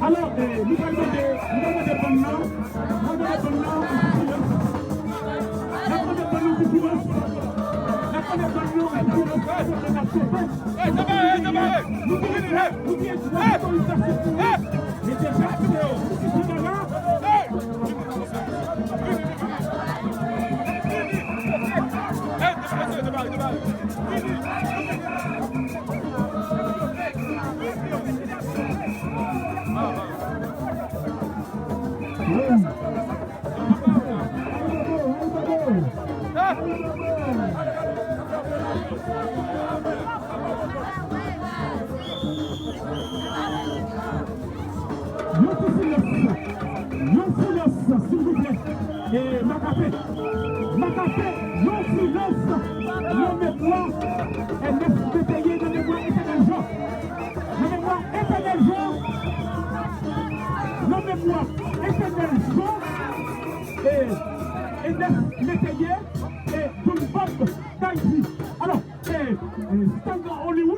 Alors, nous allons s'il vous plaît. Et Macapé, non silence, non mémoire, et ne payer de mémoire éternel jour. La mémoire éternel jour, non mémoire éternel jour, et n'essayer, et tout le peuple d'Haïti. Alors, Hollywood.